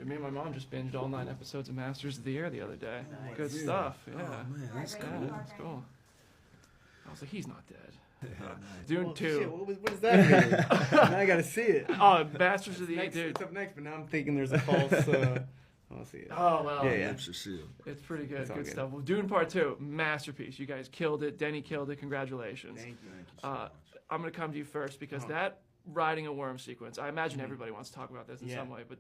Dude, me and my mom just binged all 9 episodes of Masters of the Air the other day. Nice. Good Yeah. stuff. Yeah. Oh man, that's cool. Yeah, that's cool. I was like, he's not dead. Yeah, nice. Dune Well, 2. shit, what does that mean? Now I gotta see it. Oh, Masters of the Air, Next, dude. it's up next, but now I'm thinking there's a false. I'll see it. Oh, well. Yeah. Lips are sealed. It's pretty good. It's all Good good. stuff. Well, Dune Part 2, masterpiece. You guys killed it. Denny killed it. Congratulations. Thank you. Thank you so much. I'm going to come to you first because Oh. that riding a worm sequence, I imagine Mhm. everybody wants to talk about this in Yeah. some way, but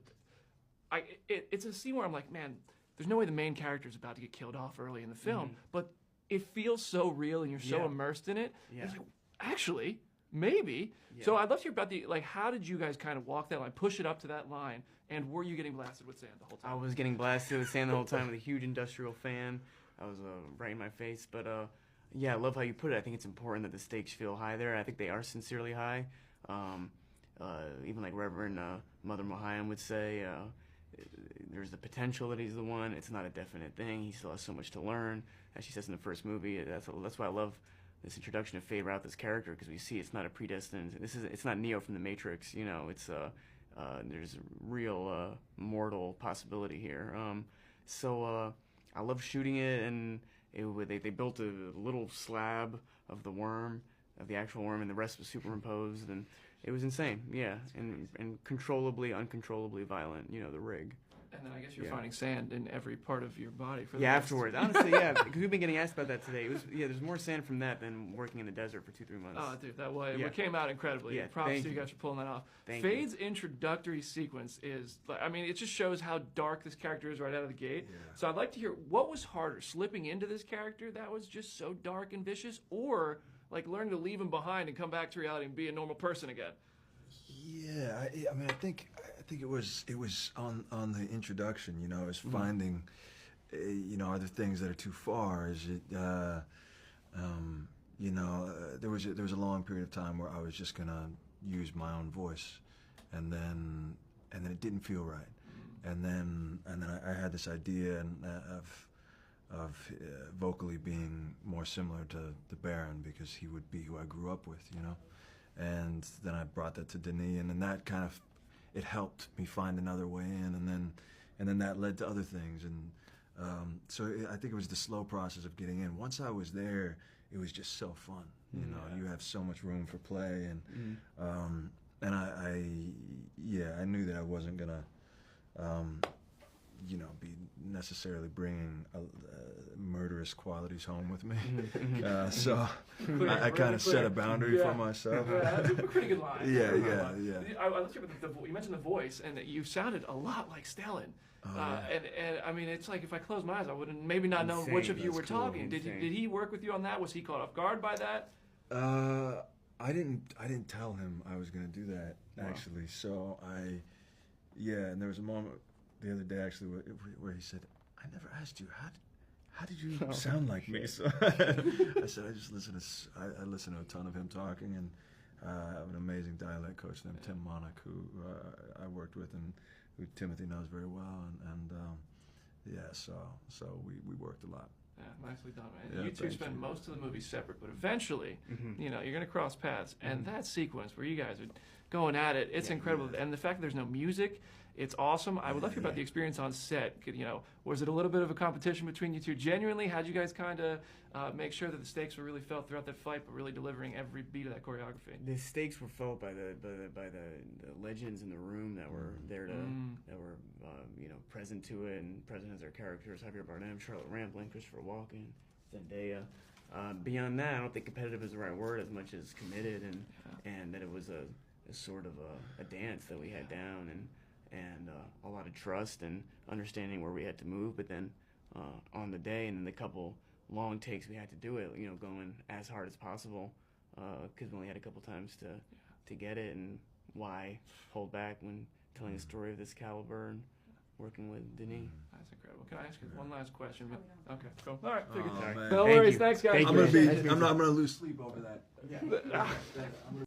it's a scene where I'm like, man, there's no way the main character is about to get killed off early in the film, Mhm. but it feels so real and you're so Yeah. immersed in it. Yeah. It's like, actually, maybe. Yeah. So I'd love to hear about how did you guys kind of walk that line, push it up to that line, and were you getting blasted with sand the whole time? I was getting blasted with sand the whole time with a huge industrial fan. I was right in my face, but yeah, I love how you put it. I think it's important that the stakes feel high there. I think they are sincerely high. Even like Reverend Mother Mohiam would say, there's the potential that he's the one. It's not a definite thing. He still has so much to learn. As she says in the first movie, that's why I love this introduction of Faye Rout, this character, because we see it's not a predestined. It's not Neo from the Matrix. You know, it's there's real mortal possibility here. So I love shooting it, and they built a little slab of the worm, of the actual worm, and the rest was superimposed, and it was insane. Yeah, and uncontrollably violent. You know, the rig. And then I guess you're Yeah. finding sand in every part of your body for the Yeah, rest. afterwards. Honestly, yeah, because we've been getting asked about that today. There's more sand from that than working in the desert for 2-3 months. Oh, dude, that way Yeah. it came out incredibly. Yeah, Props thank to you you. guys for pulling that off. Thank you. Fade's introductory sequence is, I mean, it just shows how dark this character is right out of the gate. Yeah. So I'd like to hear, what was harder, slipping into this character that was just so dark and vicious, or like learning to leave him behind and come back to reality and be a normal person again? Yeah, I mean, I think it was on the introduction. You know, is finding, you know, are there things that are too far? Is it, you know, there was a long period of time where I was just gonna use my own voice, and then it didn't feel right, and then I had this idea of vocally being more similar to the Baron, because he would be who I grew up with, you know. And then I brought that to Denis, and then that kind of, it helped me find another way in, and then that led to other things, and I think it was the slow process of getting in. Once I was there, it was just so fun, you know. You have so much room for play, and I knew that I wasn't gonna, you know, be necessarily bringing murderous qualities home with me. So I kind of set a boundary for myself. Yeah, that's a pretty good line. Yeah. Let's hear about you mentioned the voice, and you sounded a lot like Stellan. And I mean, it's like if I closed my eyes, I wouldn't maybe not know which of you That's were cool. talking. Did he work with you on that? Was he caught off guard by that? I didn't tell him I was gonna do that, actually. So and there was a moment the other day actually where he said, "I never asked you how did you sound like me?" So I said, I listen to a ton of him talking, and I have an amazing dialect coach named Tim Monach, who I worked with and who Timothy knows very well, and so we worked a lot. Yeah, nicely done, man. Yeah, You two thank spend you. most of the movie separate, but eventually, you know, you're going to cross paths. And that sequence where you guys are going at it, it's incredible. And the fact that there's no music, it's awesome. I would love to hear about the experience on set. You know, was it a little bit of a competition between you two? Genuinely, how'd you guys kind of make sure that the stakes were really felt throughout that fight, but really delivering every beat of that choreography? The stakes were felt by the legends in the room that were there that were you know, present to it and present as their characters: Javier Bardem, Charlotte Rampling, Christopher Walken, Zendaya. Beyond that, I don't think competitive is the right word as much as committed, and that it was a sort of a dance that we had down, and a lot of trust and understanding where we had to move. But then on the day, and then the couple long takes we had to do it, you know, going as hard as possible, because we only had a couple times to get it, and why hold back when telling a story of this caliber and working with Denis. That's incredible. Can I ask you one last question? Okay, cool. All right, figured. Oh, man. No Thank worries. you. Thanks, guys. Thank I'm you. gonna be. Nice to meet I'm you. gonna lose sleep over that. Yeah. I'm gonna